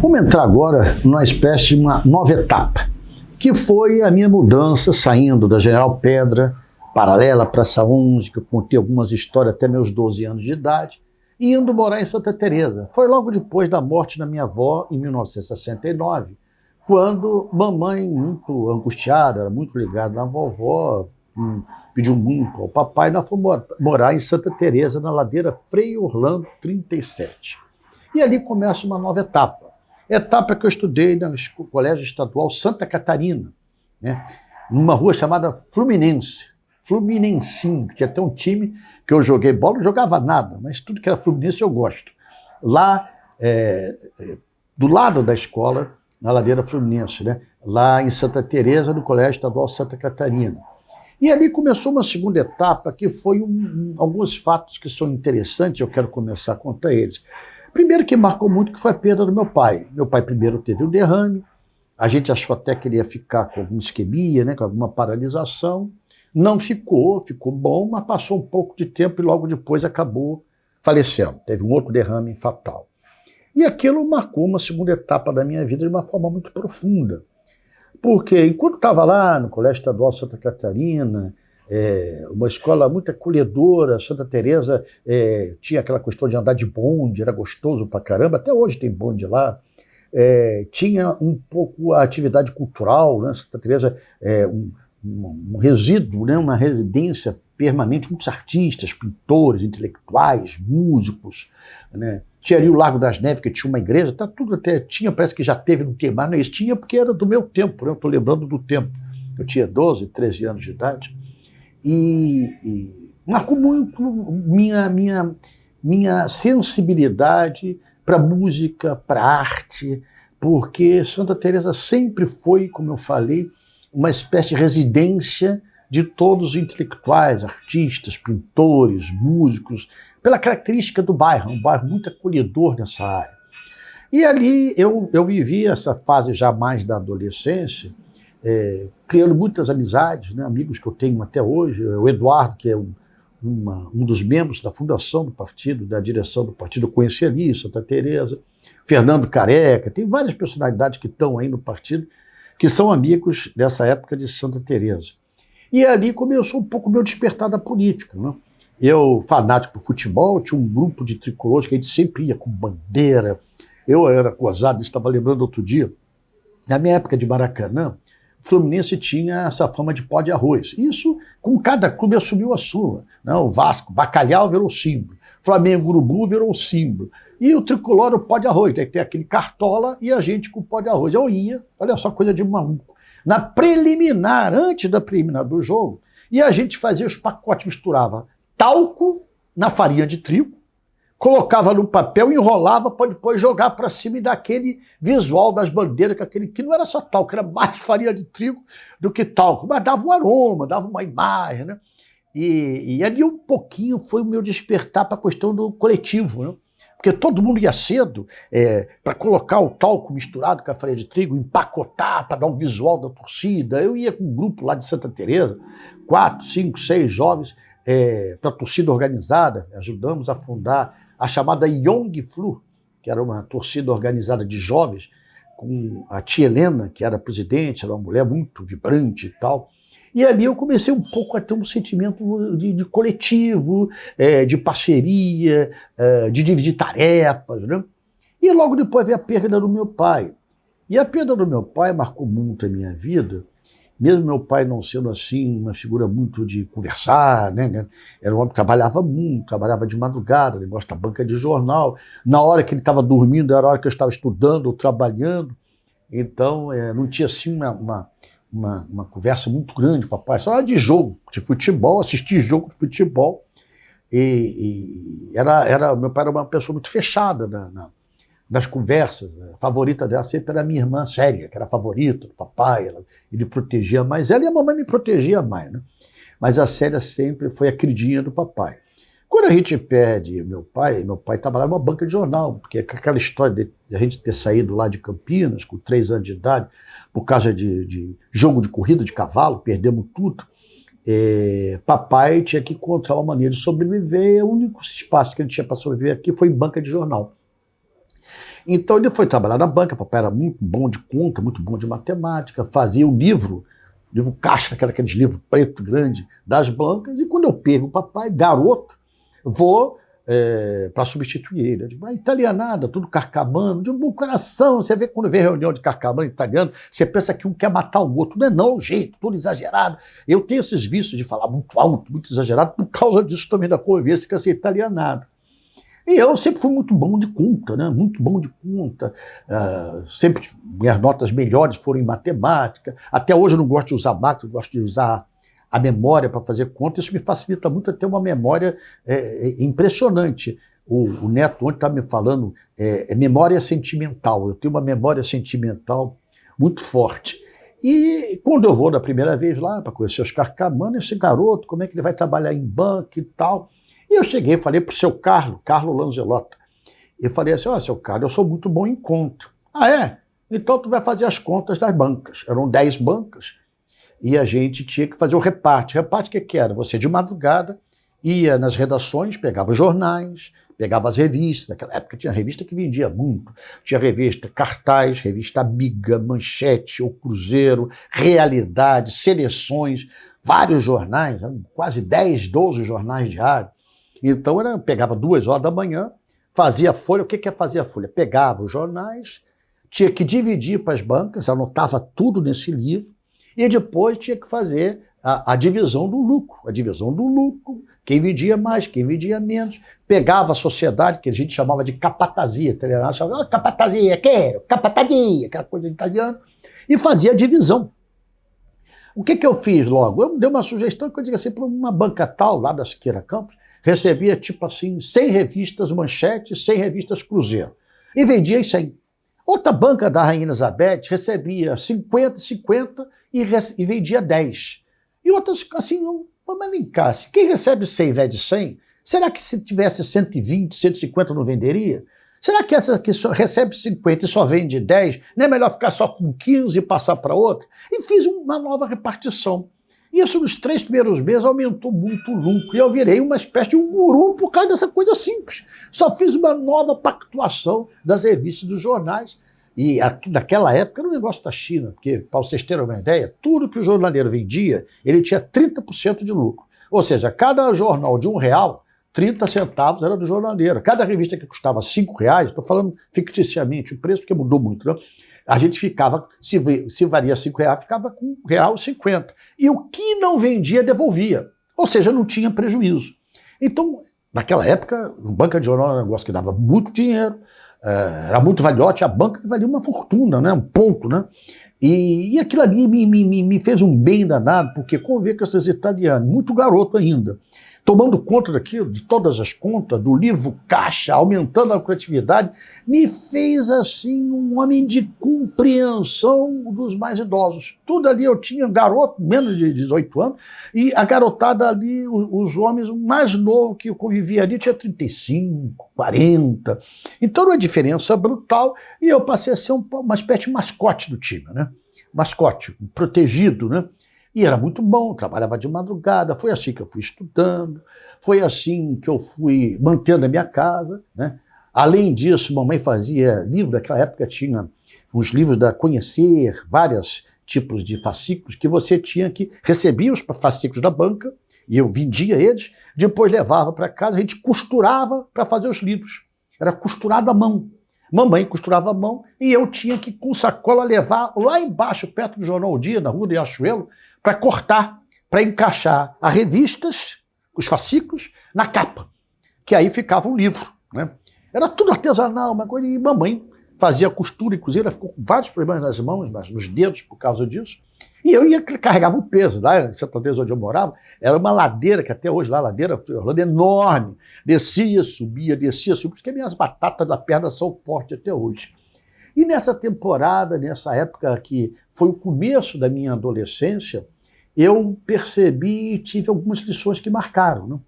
Vamos entrar agora numa espécie de uma nova etapa, que foi a minha mudança saindo da General Pedra, paralela à Praça 11, que eu contei algumas histórias até meus 12 anos de idade, e indo morar em Santa Teresa. Foi logo depois da morte da minha avó, em 1969, quando mamãe, muito angustiada, era muito ligada na vovó, pediu muito ao papai, nós fomos morar em Santa Teresa, na ladeira Frei Orlando 37. E ali começa uma nova etapa. Etapa que eu estudei no Colégio Estadual Santa Catarina, né? Numa rua chamada Fluminense, Fluminensinho, que tinha até um time que eu joguei bola, não jogava nada, mas tudo que era Fluminense eu gosto. Lá, do lado da escola, na ladeira Fluminense, né? Lá em Santa Teresa, no Colégio Estadual Santa Catarina. E ali começou uma segunda etapa, que foi alguns fatos que são interessantes, eu quero começar a contar eles. Primeiro que marcou muito, que foi a perda do meu pai. Meu pai primeiro teve um derrame, a gente achou até que ele ia ficar com alguma isquemia, né, com alguma paralisação. Não ficou, ficou bom, mas passou um pouco de tempo e logo depois acabou falecendo. Teve um outro derrame fatal. E aquilo marcou uma segunda etapa da minha vida de uma forma muito profunda. Porque enquanto estava lá no Colégio Estadual Santa Catarina, uma escola muito acolhedora, Santa Teresa tinha aquela questão de andar de bonde, era gostoso pra caramba, até hoje tem bonde lá. Tinha um pouco a atividade cultural, né? Santa Teresa um resíduo, né? Uma residência permanente, muitos artistas, pintores, intelectuais, músicos, né? Tinha ali o Largo das Neves, que tinha uma igreja, tá tudo até tinha, parece que já teve no queimar, não tinha porque era do meu tempo, né? Eu estou lembrando do tempo. Eu tinha 12, 13 anos de idade. E marcou muito minha sensibilidade para música, para arte, porque Santa Teresa sempre foi, como eu falei, uma espécie de residência de todos os intelectuais, artistas, pintores, músicos, pela característica do bairro, um bairro muito acolhedor nessa área. E ali eu vivi essa fase já mais da adolescência, criando muitas amizades, né, amigos que eu tenho até hoje, o Eduardo, que é um dos membros da fundação do partido, da direção do partido, eu conheci ali, Santa Teresa, Fernando Careca, tem várias personalidades que estão aí no partido, que são amigos dessa época de Santa Teresa. E ali começou um pouco o meu despertar da política, né? Eu, fanático por futebol, tinha um grupo de tricolores que a gente sempre ia com bandeira, eu era gozado, estava lembrando outro dia, na minha época de Maracanã, o Fluminense tinha essa fama de pó de arroz. Isso, com cada clube assumiu a sua. Né? O Vasco, Bacalhau virou símbolo. Flamengo, Urubu virou símbolo. E o tricolor, o pó de arroz. Tem aquele cartola e a gente com o pó de arroz. Eu ia, olha só, coisa de maluco. Na preliminar, antes da preliminar do jogo, e a gente fazia os pacotes, misturava talco na farinha de trigo, colocava no papel, enrolava para depois jogar para cima e dar aquele visual das bandeiras, que não era só talco, era mais farinha de trigo do que talco, mas dava um aroma, dava uma imagem, né? E ali um pouquinho foi o meu despertar para a questão do coletivo, né? Porque todo mundo ia cedo para colocar o talco misturado com a farinha de trigo, empacotar para dar um visual da torcida. Eu ia com um grupo lá de Santa Teresa, 4, 5, 6 jovens, para a torcida organizada, ajudamos a fundar a chamada Young Flu, que era uma torcida organizada de jovens, com a tia Helena, que era presidente, era uma mulher muito vibrante e tal. E ali eu comecei um pouco a ter um sentimento de coletivo, de parceria, de dividir tarefas, né? E logo depois veio a perda do meu pai. E a perda do meu pai marcou muito a minha vida, mesmo meu pai não sendo assim uma figura muito de conversar, né? Era um homem que trabalhava muito, trabalhava de madrugada, ele gosta da banca de jornal. Na hora que ele estava dormindo, era a hora que eu estava estudando ou trabalhando. Então, não tinha assim uma conversa muito grande com o papai, só era de jogo, de futebol, assistir jogo de futebol. Meu pai era uma pessoa muito fechada nas conversas. A favorita dela sempre era a minha irmã Célia, que era a favorita do papai, ele protegia mais ela e a mamãe me protegia mais, né? Mas a Célia sempre foi a queridinha do papai. Quando a gente perde meu pai trabalhava numa banca de jornal, porque aquela história de a gente ter saído lá de Campinas com 3 anos de idade, por causa de jogo de corrida de cavalo, perdemos tudo. Papai tinha que encontrar uma maneira de sobreviver, o único espaço que ele tinha para sobreviver aqui foi em banca de jornal. Então ele foi trabalhar na banca, papai era muito bom de conta, muito bom de matemática, fazia o livro caixa, aqueles livros preto grande das bancas, e quando eu pego o papai, garoto, vou para substituir ele. Eu digo, italianada, tudo carcamano, de um bom coração. Você vê quando vê reunião de carcamano italiano, você pensa que um quer matar o outro. Não é não, jeito, tudo exagerado. Eu tenho esses vícios de falar muito alto, muito exagerado, por causa disso também da convivência com essa italianada. E eu sempre fui muito bom de conta, né? Muito bom de conta. Sempre minhas notas melhores foram em matemática. Até hoje eu não gosto de usar máquina, eu gosto de usar a memória para fazer conta. Isso me facilita muito a ter uma memória impressionante. O Neto ontem estava me falando, memória sentimental. Eu tenho uma memória sentimental muito forte. E quando eu vou da primeira vez lá para conhecer os Carcamano, esse garoto, como é que ele vai trabalhar em banco e tal. E eu cheguei e falei para o seu Carlo Lanzelota. Eu falei assim, seu Carlos, eu sou muito bom em conta. Ah, é? Então tu vai fazer as contas das bancas. Eram 10 bancas e a gente tinha que fazer o reparte. Reparte o que era? Você de madrugada ia nas redações, pegava os jornais, pegava as revistas. Naquela época tinha revista que vendia muito. Tinha revista Cartaz, revista Amiga, Manchete, O Cruzeiro, Realidade, Seleções, vários jornais, quase 10, 12 jornais diários. Então, pegava 2 horas da manhã, fazia a folha. O que é fazer a folha? Pegava os jornais, tinha que dividir para as bancas, anotava tudo nesse livro, e depois tinha que fazer a divisão do lucro. A divisão do lucro, quem vendia mais, quem vendia menos. Pegava a sociedade, que a gente chamava de capatazia, italiano chamava capatazia, quero, capatazia, aquela coisa de italiano, e fazia a divisão. O que eu fiz logo? Eu dei uma sugestão que eu digo assim, para uma banca tal, lá da Siqueira Campos, recebia tipo assim 100 revistas Manchete, 100 revistas Cruzeiro. E vendia em 100. Outra banca da Rainha Elizabeth recebia 50 e vendia 10. E outras assim, mas vem cá, se quem recebe 100 vende 100, será que se tivesse 120, 150 não venderia? Será que essa que só recebe 50 e só vende 10, não é melhor ficar só com 15 e passar para outra? E fiz uma nova repartição. Isso nos 3 primeiros meses aumentou muito o lucro e eu virei uma espécie de um guru por causa dessa coisa simples. Só fiz uma nova pactuação das revistas dos jornais. E naquela época era um negócio da China, porque, para vocês terem uma ideia, tudo que o jornaleiro vendia, ele tinha 30% de lucro. Ou seja, cada jornal de R$1, 30 centavos era do jornaleiro. Cada revista que custava R$5, estou falando ficticiamente o preço, porque mudou muito, né? A gente ficava, se valia R$5, ficava com R$1,50. E o que não vendia, devolvia. Ou seja, não tinha prejuízo. Então, naquela época, a banca de jornal era um negócio que dava muito dinheiro, era muito valioso, a banca que valia uma fortuna, né? Um ponto, né? E aquilo ali me fez um bem danado, porque conviver com esses italianos, muito garoto ainda, tomando conta daquilo, de todas as contas, do livro caixa, aumentando a criatividade, me fez assim um homem de compreensão dos mais idosos. Tudo ali eu tinha garoto, menos de 18 anos, e a garotada ali, os homens, o mais novo que eu convivia ali tinha 35, 40. Então era uma diferença brutal, e eu passei a ser uma espécie de mascote do time, né? Mascote, protegido, né? E era muito bom, trabalhava de madrugada, foi assim que eu fui estudando, foi assim que eu fui mantendo a minha casa, né? Além disso, mamãe fazia livro, naquela época tinha os livros da Conhecer, vários tipos de fascículos, que você tinha que recebia os fascículos da banca, e eu vendia eles, depois levava para casa, a gente costurava para fazer os livros. Era costurado à mão. Mamãe costurava a mão e eu tinha que, com sacola, levar lá embaixo, perto do Jornal O Dia, na Rua de Riachuelo, para cortar, para encaixar as revistas, os fascículos, na capa, que aí ficava um livro, né? Era tudo artesanal, uma coisa, e mamãe fazia costura e cozinha, ficou com vários problemas nas mãos, nos dedos por causa disso, e eu carregava o peso. Lá em Santa Teresa, onde eu morava, era uma ladeira, que até hoje lá, a ladeira enorme, descia, subia, porque minhas batatas da perna são fortes até hoje. E nessa temporada, nessa época que foi o começo da minha adolescência, eu percebi e tive algumas lições que marcaram, né?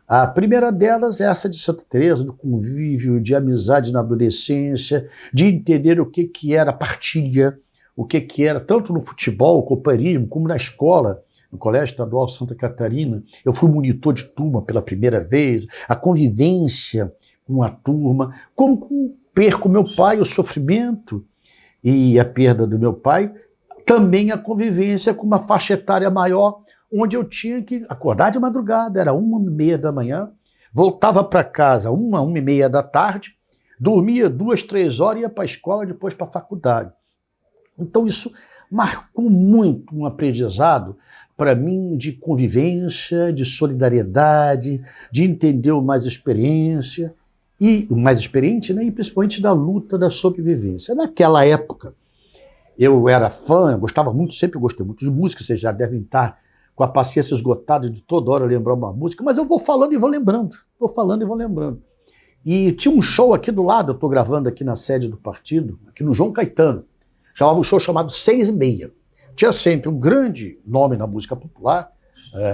A primeira delas é essa de Santa Teresa, do convívio, de amizade na adolescência, de entender o que era partilha, o que era, tanto no futebol, companheirismo, como na escola, no Colégio Estadual Santa Catarina. Eu fui monitor de turma pela primeira vez, a convivência com a turma, como perco meu pai, o sofrimento e a perda do meu pai, também a convivência com uma faixa etária maior, onde eu tinha que acordar de madrugada, era 1h30 da manhã, voltava para casa 1h30 da tarde, dormia 2, 3 horas e ia para a escola, depois para a faculdade. Então isso marcou muito um aprendizado para mim de convivência, de solidariedade, de entender o mais experiente, né? E principalmente da luta da sobrevivência. Naquela época, eu era fã, eu gostava muito, sempre gostei muito de música, vocês já devem estar com a paciência esgotada de toda hora lembrar uma música, mas eu vou falando e vou lembrando, E tinha um show aqui do lado, eu estou gravando aqui na sede do partido, aqui no João Caetano, chamava um show chamado 6h30. Tinha sempre um grande nome na música popular.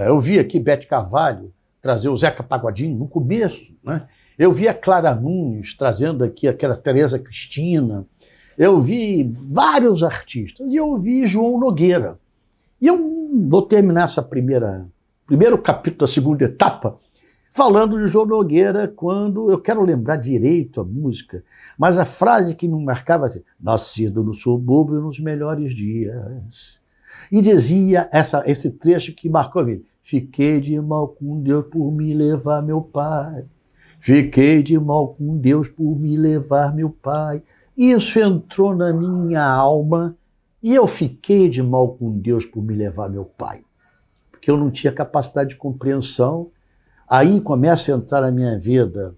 Eu vi aqui Bete Carvalho trazer o Zeca Pagodinho no começo, né? Eu vi a Clara Nunes trazendo aqui aquela Tereza Cristina. Eu vi vários artistas e eu vi João Nogueira. E eu vou terminar essa primeiro capítulo da segunda etapa falando de João Nogueira quando eu quero lembrar direito a música, mas a frase que me marcava assim, nascido no subúrbio nos melhores dias. E dizia esse trecho que marcou a vida. Fiquei de mal com Deus por me levar meu pai. Fiquei de mal com Deus por me levar meu pai. Isso entrou na minha alma e eu fiquei de mal com Deus por me levar meu pai. Porque eu não tinha capacidade de compreensão. Aí começa a entrar na minha vida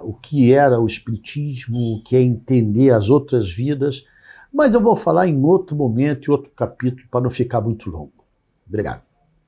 o que era o espiritismo, o que é entender as outras vidas, mas eu vou falar em outro momento, em outro capítulo, para não ficar muito longo. Obrigado.